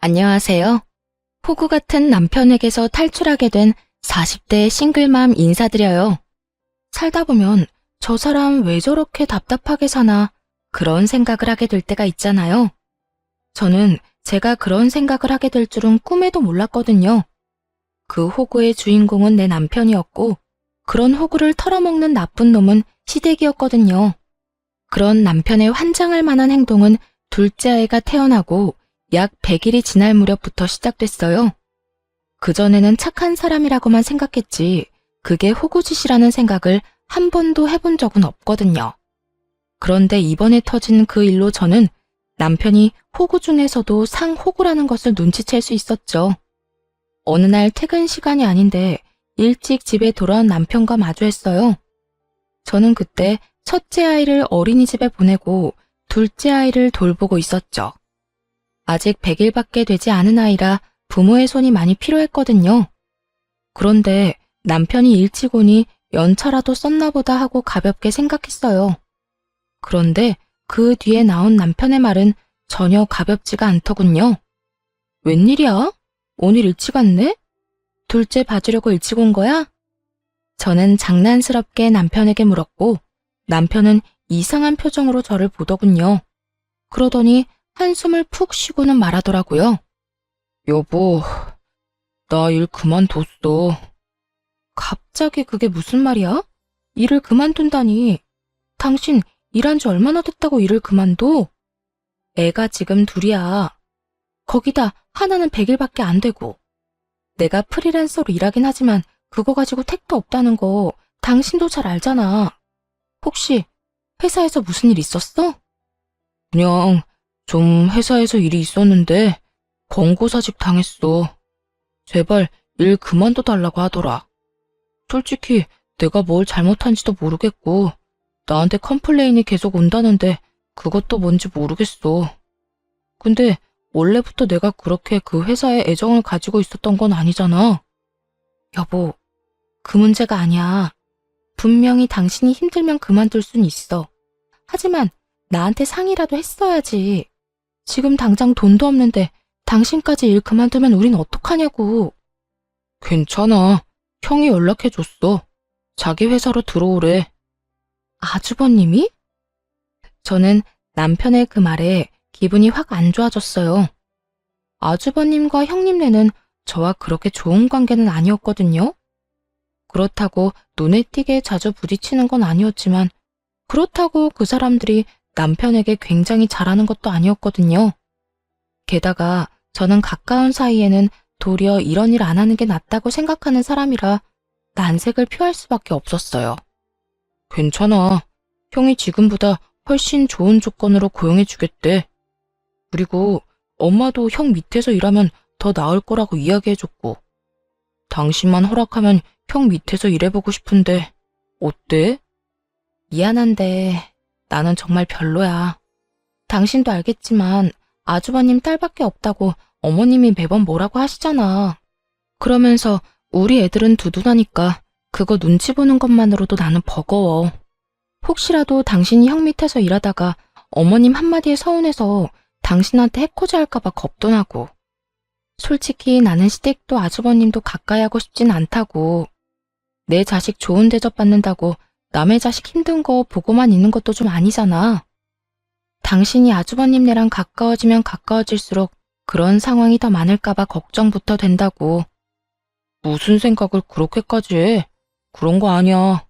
안녕하세요. 호구 같은 남편에게서 탈출하게 된 40대 싱글맘 인사드려요. 살다 보면 저 사람 왜 저렇게 답답하게 사나 그런 생각을 하게 될 때가 있잖아요. 저는 제가 그런 생각을 하게 될 줄은 꿈에도 몰랐거든요. 그 호구의 주인공은 내 남편이었고 그런 호구를 털어먹는 나쁜 놈은 시댁이었거든요. 그런 남편의 환장할 만한 행동은 둘째 아이가 태어나고 약 100일이 지날 무렵부터 시작됐어요. 그전에는 착한 사람이라고만 생각했지 그게 호구짓이라는 생각을 한 번도 해본 적은 없거든요. 그런데 이번에 터진 그 일로 저는 남편이 호구 중에서도 상호구라는 것을 눈치챌 수 있었죠. 어느 날 퇴근 시간이 아닌데 일찍 집에 돌아온 남편과 마주했어요. 저는 그때 첫째 아이를 어린이집에 보내고 둘째 아이를 돌보고 있었죠. 아직 100일밖에 되지 않은 아이라 부모의 손이 많이 필요했거든요. 그런데 남편이 일찍 오니 연차라도 썼나 보다 하고 가볍게 생각했어요. 그런데 그 뒤에 나온 남편의 말은 전혀 가볍지가 않더군요. 웬일이야? 오늘 일찍 왔네? 둘째 봐주려고 일찍 온 거야? 저는 장난스럽게 남편에게 물었고 남편은 이상한 표정으로 저를 보더군요. 그러더니 한숨을 푹 쉬고는 말하더라고요. 여보, 나 일 그만뒀어. 갑자기 그게 무슨 말이야? 일을 그만둔다니. 당신 일한 지 얼마나 됐다고 일을 그만둬? 애가 지금 둘이야. 거기다 하나는 100일밖에 안 되고. 내가 프리랜서로 일하긴 하지만 그거 가지고 택도 없다는 거 당신도 잘 알잖아. 혹시 회사에서 무슨 일 있었어? 그냥 좀 회사에서 일이 있었는데 권고사직 당했어. 제발 일 그만둬 달라고 하더라. 솔직히 내가 뭘 잘못한지도 모르겠고 나한테 컴플레인이 계속 온다는데 그것도 뭔지 모르겠어. 근데 원래부터 내가 그렇게 그 회사에 애정을 가지고 있었던 건 아니잖아. 여보, 그 문제가 아니야. 분명히 당신이 힘들면 그만둘 순 있어. 하지만 나한테 상의라도 했어야지. 지금 당장 돈도 없는데 당신까지 일 그만두면 우린 어떡하냐고. 괜찮아. 형이 연락해줬어. 자기 회사로 들어오래. 아주버님이? 저는 남편의 그 말에 기분이 확 안 좋아졌어요. 아주버님과 형님네는 저와 그렇게 좋은 관계는 아니었거든요. 그렇다고 눈에 띄게 자주 부딪히는 건 아니었지만 그렇다고 그 사람들이 남편에게 굉장히 잘하는 것도 아니었거든요. 게다가 저는 가까운 사이에는 도리어 이런 일 안 하는 게 낫다고 생각하는 사람이라 난색을 표할 수밖에 없었어요. 괜찮아. 형이 지금보다 훨씬 좋은 조건으로 고용해주겠대. 그리고 엄마도 형 밑에서 일하면 더 나을 거라고 이야기해줬고. 당신만 허락하면 형 밑에서 일해보고 싶은데 어때? 미안한데 나는 정말 별로야. 당신도 알겠지만 아주버님 딸밖에 없다고 어머님이 매번 뭐라고 하시잖아. 그러면서 우리 애들은 두둔하니까 그거 눈치 보는 것만으로도 나는 버거워. 혹시라도 당신이 형 밑에서 일하다가 어머님 한마디에 서운해서 당신한테 해코지 할까봐 겁도 나고. 솔직히 나는 시댁도 아주버님도 가까이 하고 싶진 않다고. 내 자식 좋은 대접 받는다고 남의 자식 힘든 거 보고만 있는 것도 좀 아니잖아. 당신이 아주버님네랑 가까워지면 가까워질수록 그런 상황이 더 많을까봐 걱정부터 된다고. 무슨 생각을 그렇게까지 해? 그런 거 아니야.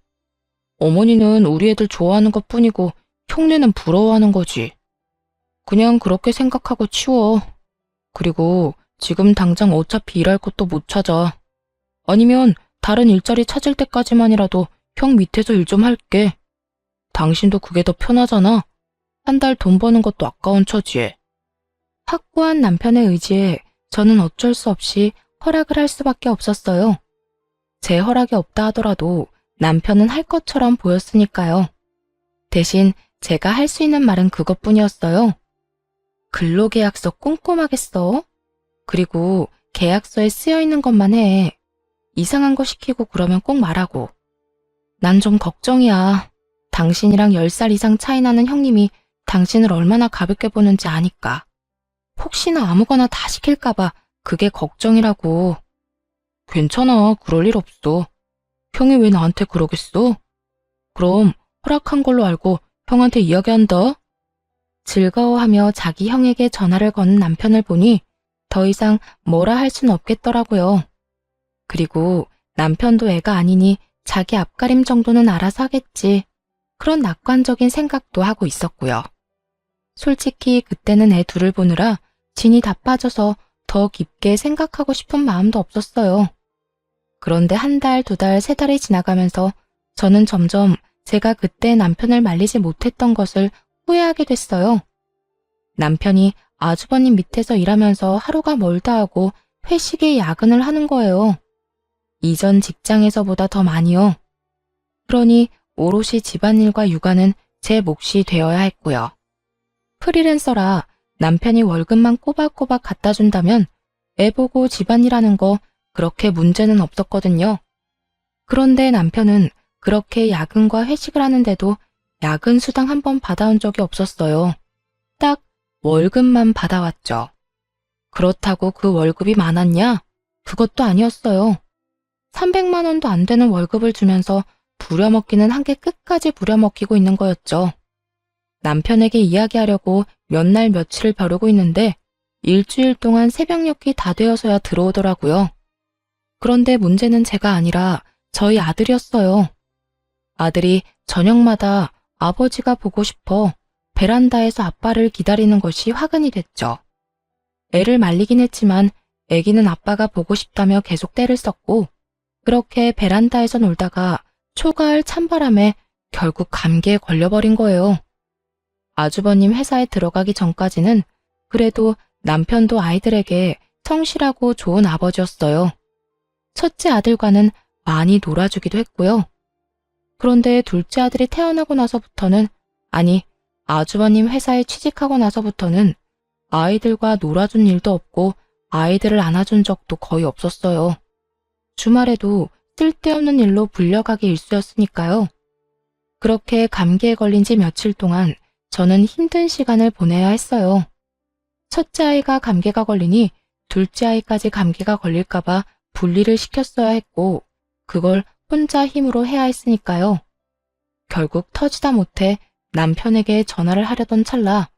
어머니는 우리 애들 좋아하는 것 뿐이고 형네는 부러워하는 거지. 그냥 그렇게 생각하고 치워. 그리고 지금 당장 어차피 일할 것도 못 찾아. 아니면 다른 일자리 찾을 때까지만이라도 형 밑에서 일 좀 할게. 당신도 그게 더 편하잖아. 한 달 돈 버는 것도 아까운 처지에. 확고한 남편의 의지에 저는 어쩔 수 없이 허락을 할 수밖에 없었어요. 제 허락이 없다 하더라도 남편은 할 것처럼 보였으니까요. 대신 제가 할 수 있는 말은 그것뿐이었어요. 근로계약서 꼼꼼하게 써. 그리고 계약서에 쓰여 있는 것만 해. 이상한 거 시키고 그러면 꼭 말하고. 난 좀 걱정이야. 당신이랑 10살 이상 차이 나는 형님이 당신을 얼마나 가볍게 보는지 아니까. 혹시나 아무거나 다 시킬까봐 그게 걱정이라고. 괜찮아, 그럴 일 없어. 형이 왜 나한테 그러겠어? 그럼 허락한 걸로 알고 형한테 이야기한다. 즐거워하며 자기 형에게 전화를 거는 남편을 보니 더 이상 뭐라 할 순 없겠더라고요. 그리고 남편도 애가 아니니 자기 앞가림 정도는 알아서 하겠지. 그런 낙관적인 생각도 하고 있었고요. 솔직히 그때는 애 둘을 보느라 진이 다 빠져서 더 깊게 생각하고 싶은 마음도 없었어요. 그런데 한 달, 두 달, 세 달이 지나가면서 저는 점점 제가 그때 남편을 말리지 못했던 것을 후회하게 됐어요. 남편이 아주버님 밑에서 일하면서 하루가 멀다 하고 회식에 야근을 하는 거예요. 이전 직장에서보다 더 많이요. 그러니 오롯이 집안일과 육아는 제 몫이 되어야 했고요. 프리랜서라 남편이 월급만 꼬박꼬박 갖다 준다면 애 보고 집안일하는 거 그렇게 문제는 없었거든요. 그런데 남편은 그렇게 야근과 회식을 하는데도 야근 수당 한 번 받아온 적이 없었어요. 딱 월급만 받아왔죠. 그렇다고 그 월급이 많았냐? 그것도 아니었어요. 300만 원도 안 되는 월급을 주면서 부려먹기는 한개 끝까지 부려먹히고 있는 거였죠. 남편에게 이야기하려고 몇 날 며칠을 벼르고 있는데 일주일 동안 새벽녘이 다 되어서야 들어오더라고요. 그런데 문제는 제가 아니라 저희 아들이었어요. 아들이 저녁마다 아버지가 보고 싶어 베란다에서 아빠를 기다리는 것이 화근이 됐죠. 애를 말리긴 했지만 애기는 아빠가 보고 싶다며 계속 떼를 썼고 그렇게 베란다에서 놀다가 초가을 찬바람에 결국 감기에 걸려버린 거예요. 아주버님 회사에 들어가기 전까지는 그래도 남편도 아이들에게 성실하고 좋은 아버지였어요. 첫째 아들과는 많이 놀아주기도 했고요. 그런데 둘째 아들이 태어나고 나서부터는, 아니, 아주버님 회사에 취직하고 나서부터는 아이들과 놀아준 일도 없고 아이들을 안아준 적도 거의 없었어요. 주말에도 쓸데없는 일로 불려가기 일쑤였으니까요. 그렇게 감기에 걸린 지 며칠 동안 저는 힘든 시간을 보내야 했어요. 첫째 아이가 감기가 걸리니 둘째 아이까지 감기가 걸릴까봐 분리를 시켰어야 했고 그걸 혼자 힘으로 해야 했으니까요. 결국 터지다 못해 남편에게 전화를 하려던 찰나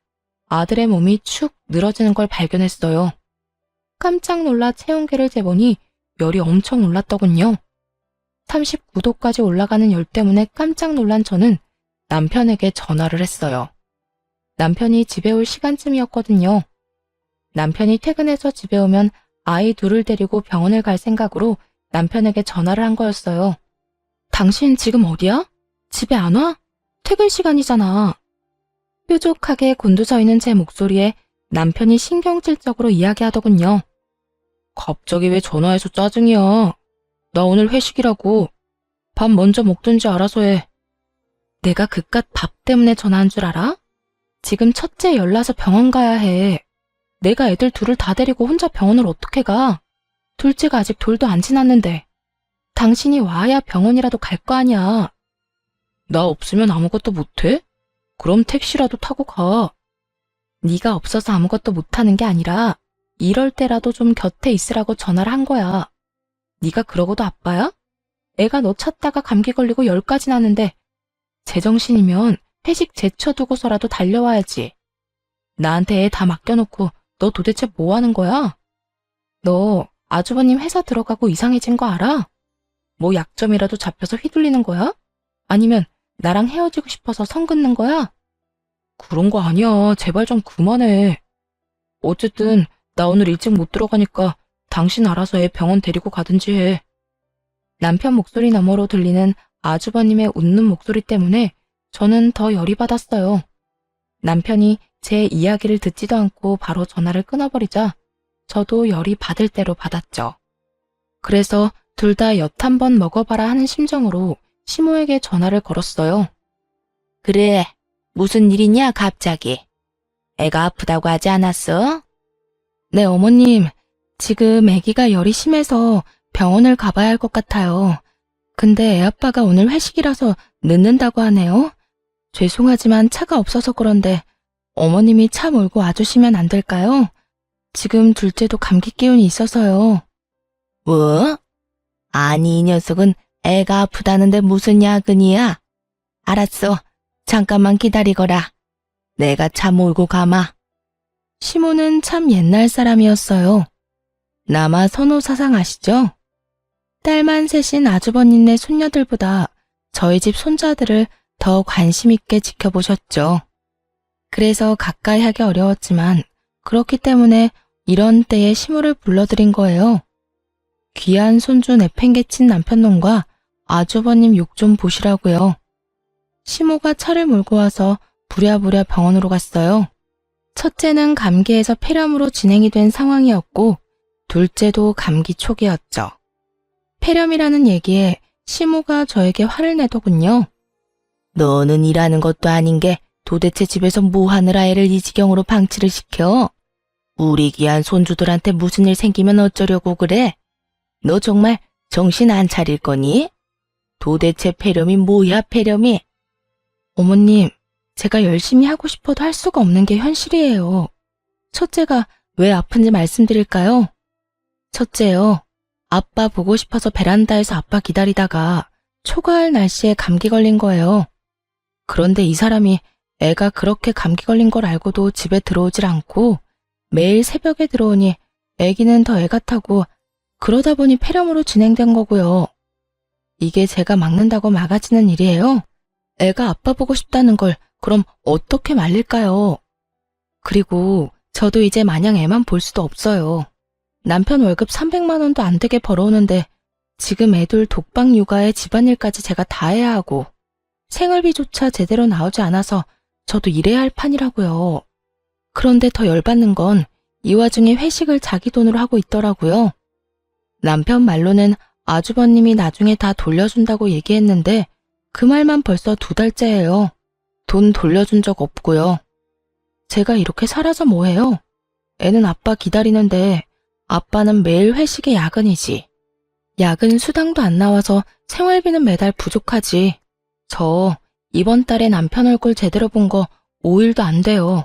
아들의 몸이 축 늘어지는 걸 발견했어요. 깜짝 놀라 체온계를 재보니 열이 엄청 올랐더군요. 39도까지 올라가는 열 때문에 깜짝 놀란 저는 남편에게 전화를 했어요. 남편이 집에 올 시간쯤이었거든요. 남편이 퇴근해서 집에 오면 아이 둘을 데리고 병원을 갈 생각으로 남편에게 전화를 한 거였어요. 당신 지금 어디야? 집에 안 와? 퇴근 시간이잖아. 뾰족하게 곤두서 있는 제 목소리에 남편이 신경질적으로 이야기하더군요. 갑자기 왜 전화해서 짜증이야? 나 오늘 회식이라고. 밥 먼저 먹든지 알아서 해. 내가 그깟 밥 때문에 전화한 줄 알아? 지금 첫째 열나서 병원 가야 해. 내가 애들 둘을 다 데리고 혼자 병원을 어떻게 가? 둘째가 아직 돌도 안 지났는데. 당신이 와야 병원이라도 갈 거 아니야. 나 없으면 아무것도 못해? 그럼 택시라도 타고 가. 네가 없어서 아무것도 못하는 게 아니라 이럴 때라도 좀 곁에 있으라고 전화를 한 거야. 네가 그러고도 아빠야? 애가 너 찾다가 감기 걸리고 열까지 나는데 제정신이면 회식 제쳐두고서라도 달려와야지. 나한테 애 다 맡겨놓고 너 도대체 뭐 하는 거야? 너 아주버님 회사 들어가고 이상해진 거 알아? 뭐 약점이라도 잡혀서 휘둘리는 거야? 아니면 나랑 헤어지고 싶어서 선 긋는 거야? 그런 거 아니야. 제발 좀 그만해. 어쨌든 나 오늘 일찍 못 들어가니까 당신 알아서 애 병원 데리고 가든지 해. 남편 목소리 너머로 들리는 아주버님의 웃는 목소리 때문에 저는 더 열이 받았어요. 남편이 제 이야기를 듣지도 않고 바로 전화를 끊어버리자 저도 열이 받을 대로 받았죠. 그래서 둘 다 엿 한 번 먹어봐라 하는 심정으로 시모에게 전화를 걸었어요. 그래, 무슨 일이냐 갑자기. 애가 아프다고 하지 않았어? 네, 어머님. 지금 아기가 열이 심해서 병원을 가봐야 할 것 같아요. 근데 애 아빠가 오늘 회식이라서 늦는다고 하네요. 죄송하지만 차가 없어서 그런데 어머님이 차 몰고 와주시면 안 될까요? 지금 둘째도 감기 기운이 있어서요. 뭐? 아니, 이 녀석은 애가 아프다는데 무슨 야근이야? 알았어. 잠깐만 기다리거라. 내가 차 몰고 가마. 시모는 참 옛날 사람이었어요. 남아 선호 사상 아시죠? 딸만 셋인 아주버님네 손녀들보다 저희 집 손자들을 더 관심 있게 지켜보셨죠. 그래서 가까이 하기 어려웠지만 그렇기 때문에 이런 때에 시모를 불러들인 거예요. 귀한 손주 내팽개친 남편놈과 아주버님 욕 좀 보시라고요. 시모가 차를 몰고 와서 부랴부랴 병원으로 갔어요. 첫째는 감기에서 폐렴으로 진행이 된 상황이었고 둘째도 감기 초기였죠. 폐렴이라는 얘기에 시모가 저에게 화를 내더군요. 너는 일하는 것도 아닌 게 도대체 집에서 뭐 하느라 애를 이 지경으로 방치를 시켜? 우리 귀한 손주들한테 무슨 일 생기면 어쩌려고 그래? 너 정말 정신 안 차릴 거니? 도대체 폐렴이 뭐야, 폐렴이? 어머님, 제가 열심히 하고 싶어도 할 수가 없는 게 현실이에요. 첫째가 왜 아픈지 말씀드릴까요? 첫째요. 아빠 보고 싶어서 베란다에서 아빠 기다리다가 초가을 날씨에 감기 걸린 거예요. 그런데 이 사람이 애가 그렇게 감기 걸린 걸 알고도 집에 들어오질 않고 매일 새벽에 들어오니 애기는 더 애 같아고 그러다 보니 폐렴으로 진행된 거고요. 이게 제가 막는다고 막아지는 일이에요? 애가 아빠 보고 싶다는 걸 그럼 어떻게 말릴까요? 그리고 저도 이제 마냥 애만 볼 수도 없어요. 남편 월급 300만 원도 안 되게 벌어오는데 지금 애들 독방 육아에 집안일까지 제가 다 해야 하고 생활비조차 제대로 나오지 않아서 저도 일해야 할 판이라고요. 그런데 더 열받는 건 이 와중에 회식을 자기 돈으로 하고 있더라고요. 남편 말로는 아주버님이 나중에 다 돌려준다고 얘기했는데 그 말만 벌써 2달째예요. 돈 돌려준 적 없고요. 제가 이렇게 살아서 뭐해요? 애는 아빠 기다리는데 아빠는 매일 회식에 야근이지. 야근 수당도 안 나와서 생활비는 매달 부족하지. 저 이번 달에 남편 얼굴 제대로 본 거 5일도 안 돼요.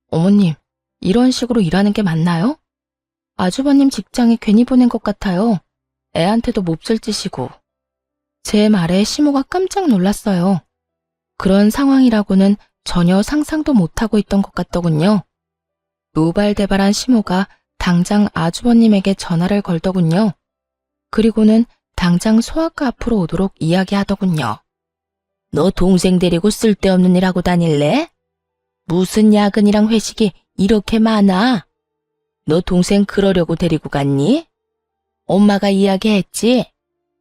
어머님, 이런 식으로 일하는 게 맞나요? 아주버님 직장에 괜히 보낸 것 같아요. 애한테도 몹쓸 짓이고. 제 말에 시모가 깜짝 놀랐어요. 그런 상황이라고는 전혀 상상도 못하고 있던 것 같더군요. 노발대발한 시모가 당장 아주버님에게 전화를 걸더군요. 그리고는 당장 소아과 앞으로 오도록 이야기하더군요. 너 동생 데리고 쓸데없는 일 하고 다닐래? 무슨 야근이랑 회식이 이렇게 많아? 너 동생 그러려고 데리고 갔니? 엄마가 이야기했지?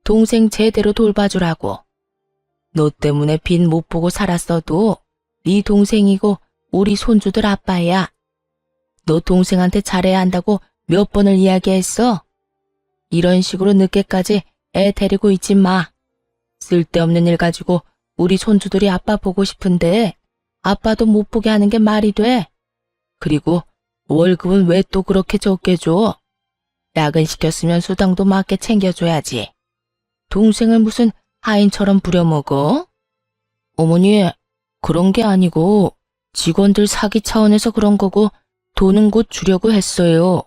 동생 제대로 돌봐주라고. 너 때문에 빚 못 보고 살았어도 네 동생이고 우리 손주들 아빠야. 너 동생한테 잘해야 한다고 몇 번을 이야기했어? 이런 식으로 늦게까지 애 데리고 있지 마. 쓸데없는 일 가지고 우리 손주들이 아빠 보고 싶은데 아빠도 못 보게 하는 게 말이 돼. 그리고 월급은 왜 또 그렇게 적게 줘? 야근시켰으면 수당도 맞게 챙겨줘야지. 동생을 무슨 하인처럼 부려먹어? 어머니, 그런 게 아니고 직원들 사기 차원에서 그런 거고 돈은 곧 주려고 했어요.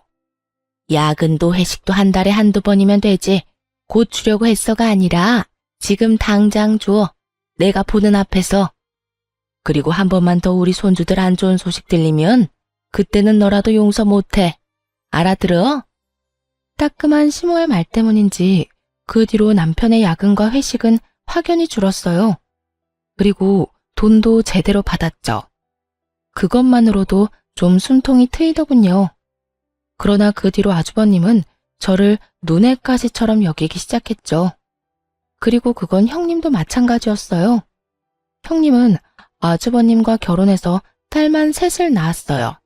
야근도 회식도 한 달에 한두 번이면 되지. 곧 주려고 했어가 아니라 지금 당장 줘. 내가 보는 앞에서. 그리고 한 번만 더 우리 손주들 안 좋은 소식 들리면 그때는 너라도 용서 못해. 알아들어? 따끔한 시모의 말 때문인지 그 뒤로 남편의 야근과 회식은 확연히 줄었어요. 그리고 돈도 제대로 받았죠. 그것만으로도 좀 숨통이 트이더군요. 그러나 그 뒤로 아주버님은 저를 눈의 가시처럼 여기기 시작했죠. 그리고 그건 형님도 마찬가지였어요. 형님은 아주버님과 결혼해서 딸만 셋을 낳았어요.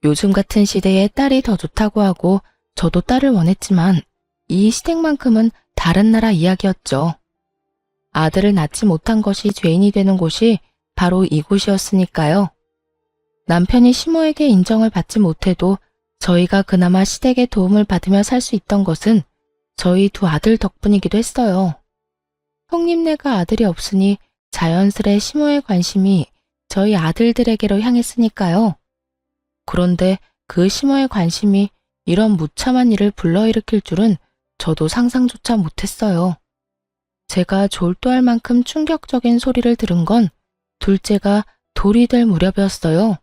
요즘 같은 시대에 딸이 더 좋다고 하고 저도 딸을 원했지만 이 시댁만큼은 다른 나라 이야기였죠. 아들을 낳지 못한 것이 죄인이 되는 곳이 바로 이곳이었으니까요. 남편이 시모에게 인정을 받지 못해도 저희가 그나마 시댁의 도움을 받으며 살 수 있던 것은 저희 두 아들 덕분이기도 했어요. 형님네가 아들이 없으니 자연스레 시모의 관심이 저희 아들들에게로 향했으니까요. 그런데 그 심호의 관심이 이런 무참한 일을 불러일으킬 줄은 저도 상상조차 못했어요. 제가 졸도할 만큼 충격적인 소리를 들은 건 둘째가 돌이 될 무렵이었어요.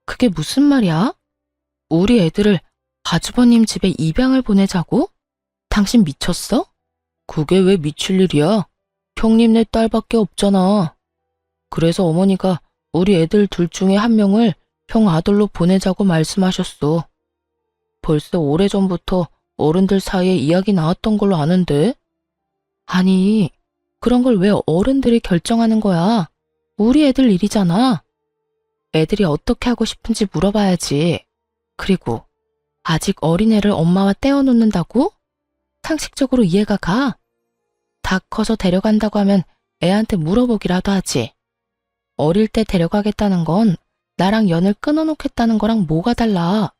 그게 무슨 말이야? 우리 애들을 아주버님 집에 입양을 보내자고? 당신 미쳤어? 그게 왜 미칠 일이야? 형님네 딸밖에 없잖아. 그래서 어머니가 우리 애들 둘 중에 한 명을 형 아들로 보내자고 말씀하셨어. 벌써 오래전부터 어른들 사이에 이야기 나왔던 걸로 아는데? 아니, 그런 걸 왜 어른들이 결정하는 거야? 우리 애들 일이잖아. 애들이 어떻게 하고 싶은지 물어봐야지. 그리고 아직 어린애를 엄마와 떼어놓는다고? 상식적으로 이해가 가? 다 커서 데려간다고 하면 애한테 물어보기라도 하지. 어릴 때 데려가겠다는 건 나랑 연을 끊어놓겠다는 거랑 뭐가 달라?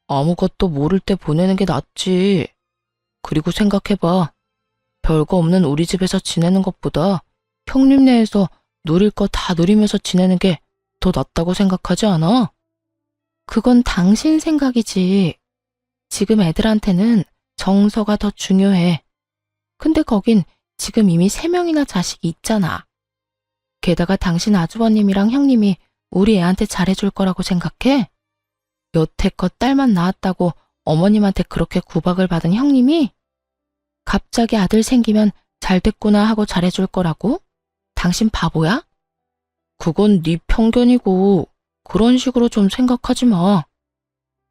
아무것도 모를 때 보내는 게 낫지. 그리고 생각해봐. 별거 없는 우리 집에서 지내는 것보다 형님네에서 누릴 거 다 누리면서 지내는 게 더 낫다고 생각하지 않아? 그건 당신 생각이지. 지금 애들한테는 정서가 더 중요해. 근데 거긴 지금 이미 3명이나 자식이 있잖아. 게다가 당신 아주버님이랑 형님이 우리 애한테 잘해줄 거라고 생각해? 여태껏 딸만 낳았다고 어머님한테 그렇게 구박을 받은 형님이? 갑자기 아들 생기면 잘 됐구나 하고 잘해줄 거라고? 당신 바보야? 그건 네 편견이고 그런 식으로 좀 생각하지 마.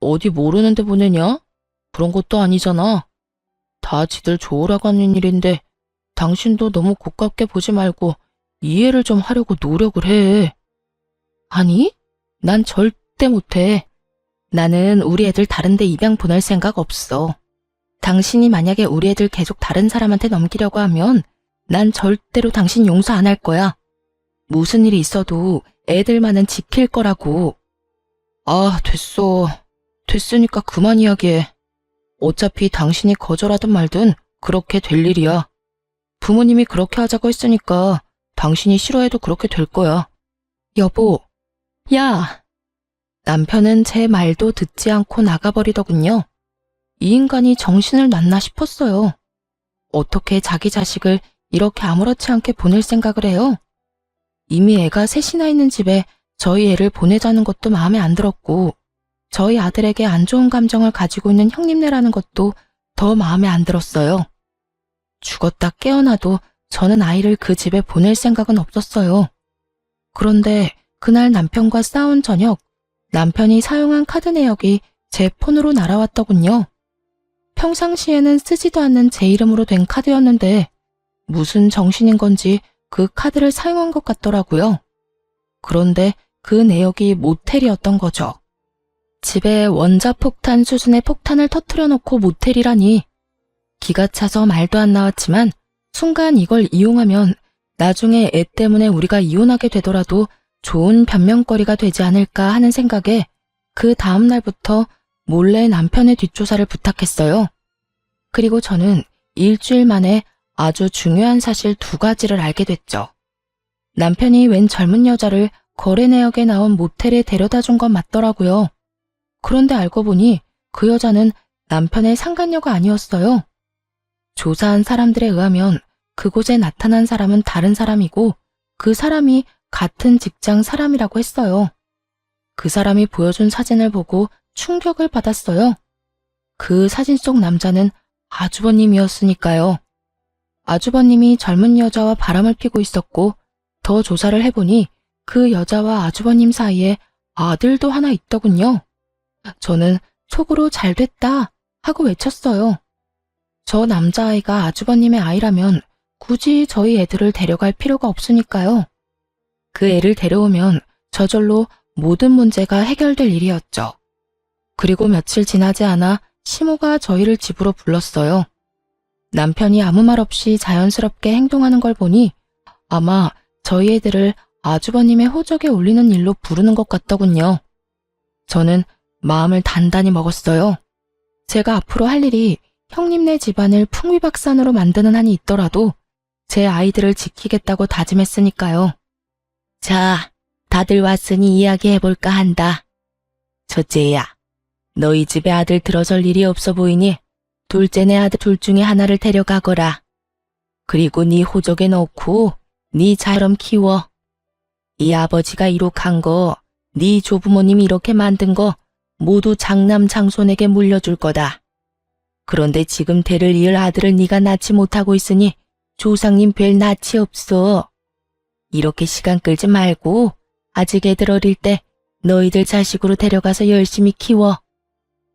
어디 모르는데 보내냐? 그런 것도 아니잖아. 다 지들 좋으라고 하는 일인데 당신도 너무 고깝게 보지 말고 이해를 좀 하려고 노력을 해. 아니, 난 절대 못해. 나는 우리 애들 다른 데 입양 보낼 생각 없어. 당신이 만약에 우리 애들 계속 다른 사람한테 넘기려고 하면 난 절대로 당신 용서 안 할 거야. 무슨 일이 있어도 애들만은 지킬 거라고. 아, 됐어. 됐으니까 그만 이야기해. 어차피 당신이 거절하든 말든 그렇게 될 일이야. 부모님이 그렇게 하자고 했으니까 당신이 싫어해도 그렇게 될 거야. 여보, 야! 남편은 제 말도 듣지 않고 나가버리더군요. 이 인간이 정신을 놨나 싶었어요. 어떻게 자기 자식을 이렇게 아무렇지 않게 보낼 생각을 해요? 이미 애가 셋이나 있는 집에 저희 애를 보내자는 것도 마음에 안 들었고 저희 아들에게 안 좋은 감정을 가지고 있는 형님네라는 것도 더 마음에 안 들었어요. 죽었다 깨어나도 저는 아이를 그 집에 보낼 생각은 없었어요. 그런데 그날 남편과 싸운 저녁 남편이 사용한 카드 내역이 제 폰으로 날아왔더군요. 평상시에는 쓰지도 않는 제 이름으로 된 카드였는데 무슨 정신인 건지 그 카드를 사용한 것 같더라고요. 그런데 그 내역이 모텔이었던 거죠. 집에 원자폭탄 수준의 폭탄을 터뜨려 놓고 모텔이라니. 기가 차서 말도 안 나왔지만 순간 이걸 이용하면 나중에 애 때문에 우리가 이혼하게 되더라도 좋은 변명거리가 되지 않을까 하는 생각에 그 다음 날부터 몰래 남편의 뒷조사를 부탁했어요. 그리고 저는 일주일 만에 아주 중요한 사실 2가지를 알게 됐죠. 남편이 웬 젊은 여자를 거래 내역에 나온 모텔에 데려다 준 건 맞더라고요. 그런데 알고 보니 그 여자는 남편의 상간녀가 아니었어요. 조사한 사람들에 의하면 그곳에 나타난 사람은 다른 사람이고 그 사람이 같은 직장 사람이라고 했어요. 그 사람이 보여준 사진을 보고 충격을 받았어요. 그 사진 속 남자는 아주버님이었으니까요. 아주버님이 젊은 여자와 바람을 피고 있었고 더 조사를 해보니 그 여자와 아주버님 사이에 아들도 하나 있더군요. 저는 속으로 잘 됐다 하고 외쳤어요. 저 남자아이가 아주버님의 아이라면 굳이 저희 애들을 데려갈 필요가 없으니까요. 그 애를 데려오면 저절로 모든 문제가 해결될 일이었죠. 그리고 며칠 지나지 않아 시모가 저희를 집으로 불렀어요. 남편이 아무 말 없이 자연스럽게 행동하는 걸 보니 아마 저희 애들을 아주버님의 호적에 올리는 일로 부르는 것 같더군요. 저는 마음을 단단히 먹었어요. 제가 앞으로 할 일이 형님네 집안을 풍비박산으로 만드는 한이 있더라도 제 아이들을 지키겠다고 다짐했으니까요. 자, 다들 왔으니 이야기해볼까 한다. 첫째야, 너희 집에 아들 들어설 일이 없어 보이니 둘째 내 아들 둘 중에 하나를 데려가거라. 그리고 네 호적에 넣고 네 자처럼 키워. 이 아버지가 이룩한 거, 네 조부모님이 이렇게 만든 거 모두 장남 장손에게 물려줄 거다. 그런데 지금 대를 이을 아들을 네가 낳지 못하고 있으니 조상님 뵐 낯이 없어. 이렇게 시간 끌지 말고 아직 애들 어릴 때 너희들 자식으로 데려가서 열심히 키워.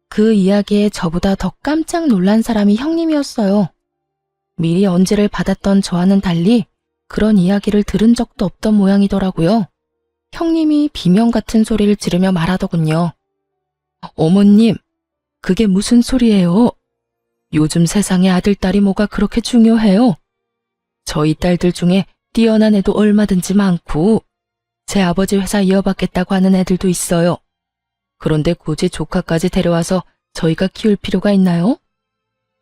그 이야기에 저보다 더 깜짝 놀란 사람이 형님이었어요. 미리 언지를 받았던 저와는 달리 그런 이야기를 들은 적도 없던 모양이더라고요. 형님이 비명 같은 소리를 지르며 말하더군요. 어머님, 그게 무슨 소리예요? 요즘 세상에 아들, 딸이 뭐가 그렇게 중요해요? 저희 딸들 중에 뛰어난 애도 얼마든지 많고 제 아버지 회사 이어받겠다고 하는 애들도 있어요. 그런데 굳이 조카까지 데려와서 저희가 키울 필요가 있나요?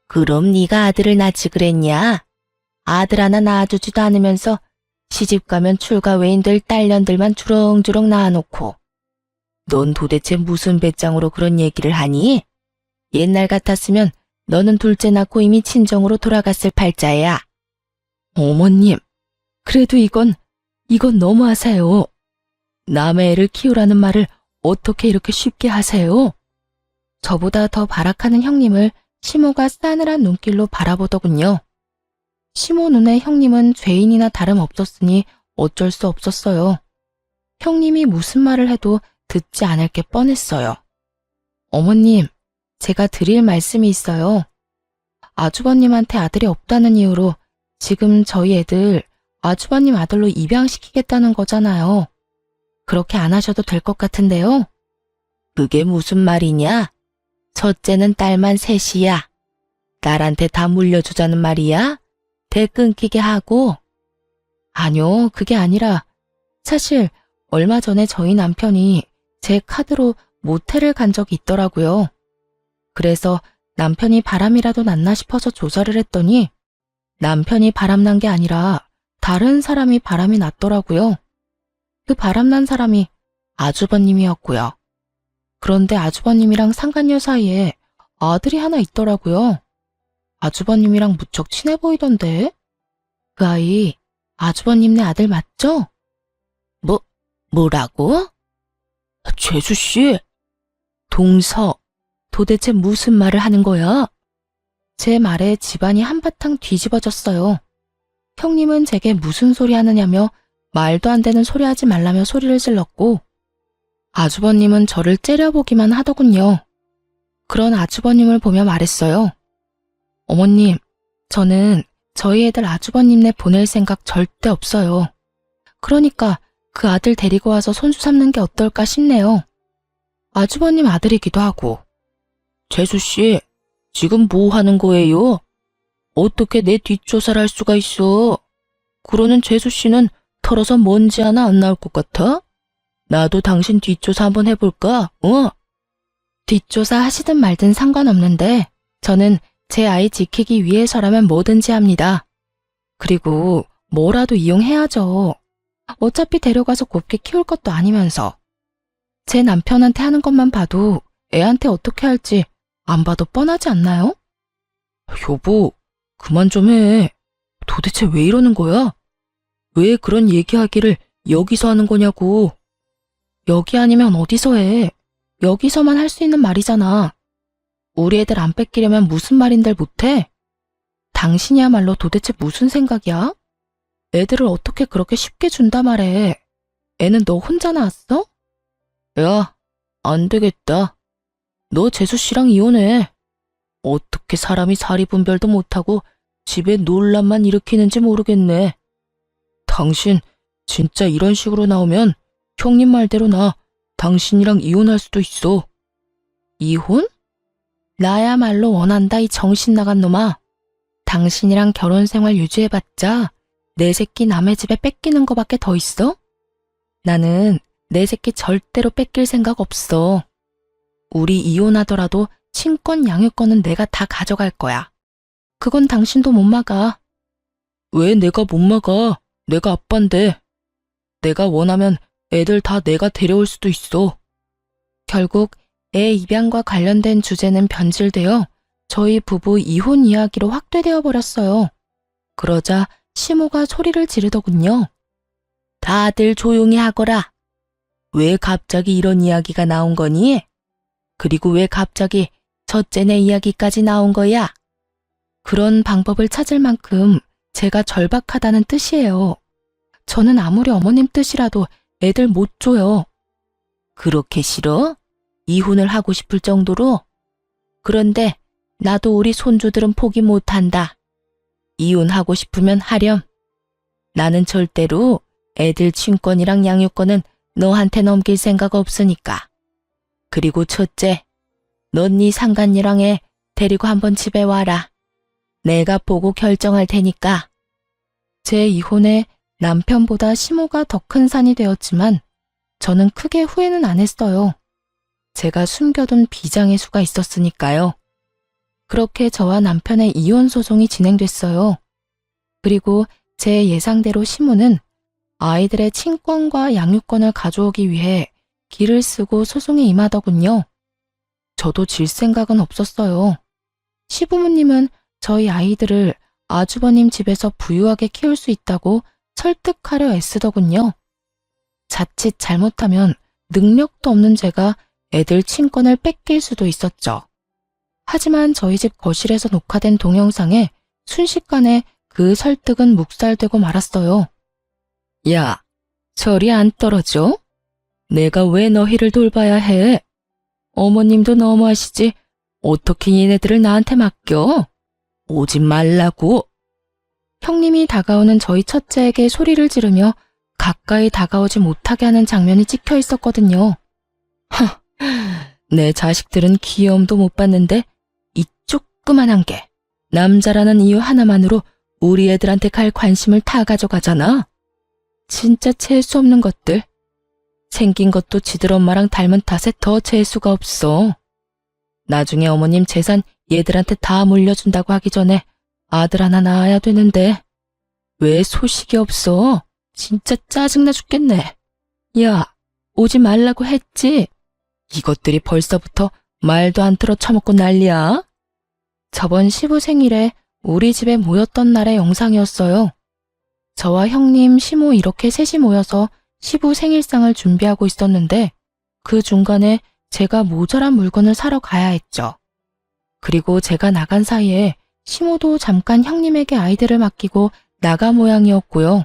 그럼 네가 아들을 낳지 그랬냐? 아들 하나 낳아주지도 않으면서 시집가면 출가 외인 될 딸년들만 주렁주렁 낳아놓고 넌 도대체 무슨 배짱으로 그런 얘기를 하니? 옛날 같았으면 너는 둘째 낳고 이미 친정으로 돌아갔을 팔자야. 어머님, 그래도 이건 너무하세요. 남의 애를 키우라는 말을 어떻게 이렇게 쉽게 하세요? 저보다 더 발악하는 형님을 시모가 싸늘한 눈길로 바라보더군요. 시모 눈에 형님은 죄인이나 다름없었으니 어쩔 수 없었어요. 형님이 무슨 말을 해도 듣지 않을 게 뻔했어요. 어머님, 제가 드릴 말씀이 있어요. 아주버님한테 아들이 없다는 이유로 지금 저희 애들 아주버님 아들로 입양시키겠다는 거잖아요. 그렇게 안 하셔도 될 것 같은데요. 그게 무슨 말이냐? 첫째는 딸만 셋이야. 딸한테 다 물려주자는 말이야? 대 끊기게 하고. 아니요, 그게 아니라 사실 얼마 전에 저희 남편이 제 카드로 모텔을 간 적이 있더라고요. 그래서 남편이 바람이라도 났나 싶어서 조사를 했더니 남편이 바람난 게 아니라 다른 사람이 바람이 났더라고요. 그 바람난 사람이 아주버님이었고요. 그런데 아주버님이랑 상간녀 사이에 아들이 하나 있더라고요. 아주버님이랑 무척 친해 보이던데? 그 아이 아주버님네 아들 맞죠? 뭐라고? 죄수씨, 동서, 도대체 무슨 말을 하는 거야? 제 말에 집안이 한바탕 뒤집어졌어요. 형님은 제게 무슨 소리 하느냐며 말도 안 되는 소리 하지 말라며 소리를 질렀고 아주버님은 저를 째려보기만 하더군요. 그런 아주버님을 보며 말했어요. 어머님, 저는 저희 애들 아주버님네 보낼 생각 절대 없어요. 그러니까 그 아들 데리고 와서 손수 삼는 게 어떨까 싶네요. 아주버님 아들이기도 하고. 재수씨, 지금 뭐 하는 거예요? 어떻게 내 뒷조사를 할 수가 있어? 그러는 재수씨는 털어서 먼지 하나 안 나올 것 같아? 나도 당신 뒷조사 한번 해볼까? 뒷조사 하시든 말든 상관없는데 저는 제 아이 지키기 위해서라면 뭐든지 합니다. 그리고 뭐라도 이용해야죠. 어차피 데려가서 곱게 키울 것도 아니면서. 제 남편한테 하는 것만 봐도 애한테 어떻게 할지 안 봐도 뻔하지 않나요? 여보, 그만 좀 해. 도대체 왜 이러는 거야? 왜 그런 얘기하기를 여기서 하는 거냐고. 여기 아니면 어디서 해? 여기서만 할 수 있는 말이잖아. 우리 애들 안 뺏기려면 무슨 말인들 못해? 당신이야말로 도대체 무슨 생각이야? 애들을 어떻게 그렇게 쉽게 준다 말해. 애는 너 혼자 낳았어? 야, 안 되겠다. 너 재수씨랑 이혼해. 어떻게 사람이 사리분별도 못하고 집에 논란만 일으키는지 모르겠네. 당신 진짜 이런 식으로 나오면 형님 말대로 나 당신이랑 이혼할 수도 있어. 이혼? 나야말로 원한다 이 정신 나간 놈아. 당신이랑 결혼 생활 유지해봤자 내 새끼 남의 집에 뺏기는 거밖에 더 있어? 나는 내 새끼 절대로 뺏길 생각 없어. 우리 이혼하더라도 친권 양육권은 내가 다 가져갈 거야. 그건 당신도 못 막아. 왜 내가 못 막아? 내가 아빠인데. 내가 원하면 애들 다 내가 데려올 수도 있어. 결국 애 입양과 관련된 주제는 변질되어 저희 부부 이혼 이야기로 확대되어 버렸어요. 그러자 시모가 소리를 지르더군요. 다들 조용히 하거라. 왜 갑자기 이런 이야기가 나온 거니? 그리고 왜 갑자기 첫째네 이야기까지 나온 거야? 그런 방법을 찾을 만큼 제가 절박하다는 뜻이에요. 저는 아무리 어머님 뜻이라도 애들 못 줘요. 그렇게 싫어? 이혼을 하고 싶을 정도로? 그런데 나도 우리 손주들은 포기 못한다. 이혼하고 싶으면 하렴. 나는 절대로 애들 친권이랑 양육권은 너한테 넘길 생각 없으니까. 그리고 첫째, 넌 네 상간녀랑 애 데리고 한번 집에 와라. 내가 보고 결정할 테니까. 제 이혼에 남편보다 시모가 더 큰 산이 되었지만 저는 크게 후회는 안 했어요. 제가 숨겨둔 비장의 수가 있었으니까요. 그렇게 저와 남편의 이혼 소송이 진행됐어요. 그리고 제 예상대로 시모는 아이들의 친권과 양육권을 가져오기 위해 기를 쓰고 소송에 임하더군요. 저도 질 생각은 없었어요. 시부모님은 저희 아이들을 아주버님 집에서 부유하게 키울 수 있다고 설득하려 애쓰더군요. 자칫 잘못하면 능력도 없는 제가 애들 친권을 뺏길 수도 있었죠. 하지만 저희 집 거실에서 녹화된 동영상에 순식간에 그 설득은 묵살되고 말았어요. 야, 저리 안 떨어져? 내가 왜 너희를 돌봐야 해? 어머님도 너무하시지. 어떻게 얘네들을 나한테 맡겨? 오지 말라고. 형님이 다가오는 저희 첫째에게 소리를 지르며 가까이 다가오지 못하게 하는 장면이 찍혀 있었거든요. 내 자식들은 귀여움도 못 봤는데 이 조그만한 게 남자라는 이유 하나만으로 우리 애들한테 갈 관심을 다 가져가잖아. 진짜 재수 없는 것들. 생긴 것도 지들 엄마랑 닮은 탓에 더 재수가 없어. 나중에 어머님 재산 얘들한테 다 물려준다고 하기 전에 아들 하나 낳아야 되는데 왜 소식이 없어? 진짜 짜증나 죽겠네. 야, 오지 말라고 했지? 이것들이 벌써부터 말도 안 들어 처먹고 난리야. 저번 시부 생일에 우리 집에 모였던 날의 영상이었어요. 저와 형님, 시모 이렇게 셋이 모여서 시부 생일상을 준비하고 있었는데 그 중간에 제가 모자란 물건을 사러 가야 했죠. 그리고 제가 나간 사이에 시모도 잠깐 형님에게 아이들을 맡기고 나가 모양이었고요.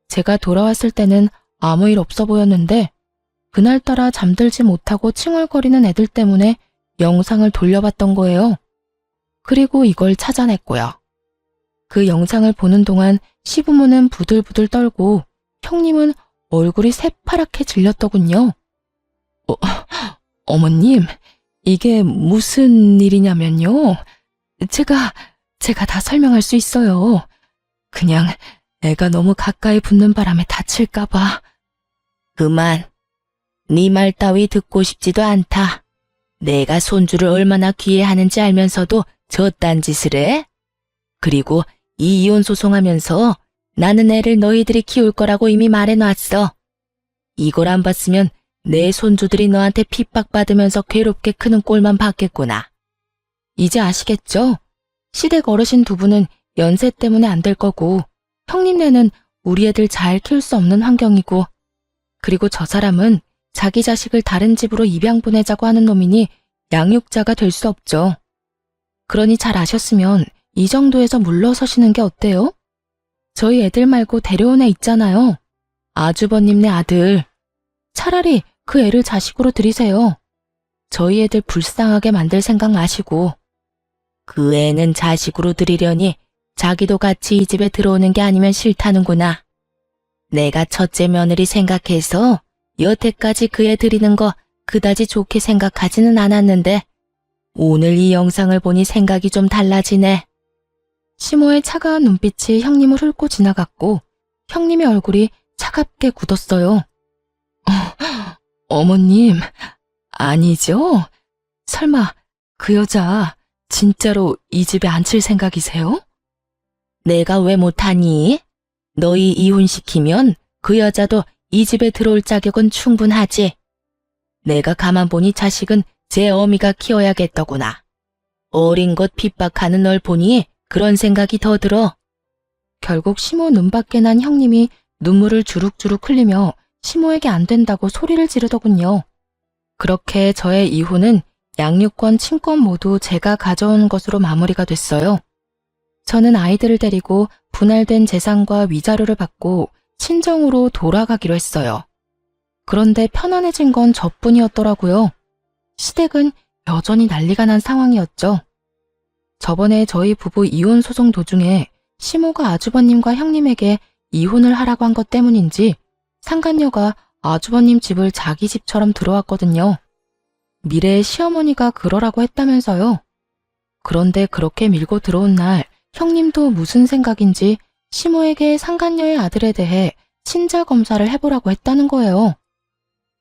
제가 돌아왔을 때는 아무 일 없어 보였는데 그날따라 잠들지 못하고 칭얼거리는 애들 때문에 영상을 돌려봤던 거예요. 그리고 이걸 찾아냈고요. 그 영상을 보는 동안 시부모는 부들부들 떨고 형님은 얼굴이 새파랗게 질렸더군요. 어머님, 이게 무슨 일이냐면요. 제가 다 설명할 수 있어요. 그냥 애가 너무 가까이 붙는 바람에 다칠까봐. 그만. 네 말 따위 듣고 싶지도 않다. 내가 손주를 얼마나 귀해하는지 알면서도 저딴 짓을 해? 그리고 이 이혼 소송하면서 나는 애를 너희들이 키울 거라고 이미 말해놨어. 이걸 안 봤으면 내 손주들이 너한테 핍박받으면서 괴롭게 크는 꼴만 봤겠구나. 이제 아시겠죠? 시댁 어르신 두 분은 연세 때문에 안 될 거고 형님네는 우리 애들 잘 키울 수 없는 환경이고 그리고 저 사람은 자기 자식을 다른 집으로 입양 보내자고 하는 놈이니 양육자가 될 수 없죠. 그러니 잘 아셨으면 이 정도에서 물러서시는 게 어때요? 저희 애들 말고 데려온 애 있잖아요. 아주버님네 아들. 차라리 그 애를 자식으로 들이세요. 저희 애들 불쌍하게 만들 생각 마시고. 그 애는 자식으로 들이려니 자기도 같이 이 집에 들어오는 게 아니면 싫다는구나. 내가 첫째 며느리 생각해서 여태까지 그 애 들이는 거 그다지 좋게 생각하지는 않았는데 오늘 이 영상을 보니 생각이 좀 달라지네. 시모의 차가운 눈빛이 형님을 훑고 지나갔고 형님의 얼굴이 차갑게 굳었어요. 어머님, 아니죠? 설마 그 여자 진짜로 이 집에 앉힐 생각이세요? 내가 왜 못하니? 너희 이혼시키면 그 여자도 이 집에 들어올 자격은 충분하지. 내가 가만 보니 자식은 제 어미가 키워야겠더구나. 어린 것 핍박하는 널 보니 그런 생각이 더 들어. 결국 시모 눈밖에 난 형님이 눈물을 주룩주룩 흘리며 시모에게 안 된다고 소리를 지르더군요. 그렇게 저의 이혼은 양육권, 친권 모두 제가 가져온 것으로 마무리가 됐어요. 저는 아이들을 데리고 분할된 재산과 위자료를 받고 친정으로 돌아가기로 했어요. 그런데 편안해진 건 저뿐이었더라고요. 시댁은 여전히 난리가 난 상황이었죠. 저번에 저희 부부 이혼 소송 도중에 시모가 아주버님과 형님에게 이혼을 하라고 한 것 때문인지 상간녀가 아주버님 집을 자기 집처럼 들어왔거든요. 미래의 시어머니가 그러라고 했다면서요. 그런데 그렇게 밀고 들어온 날 형님도 무슨 생각인지 시모에게 상간녀의 아들에 대해 친자 검사를 해보라고 했다는 거예요.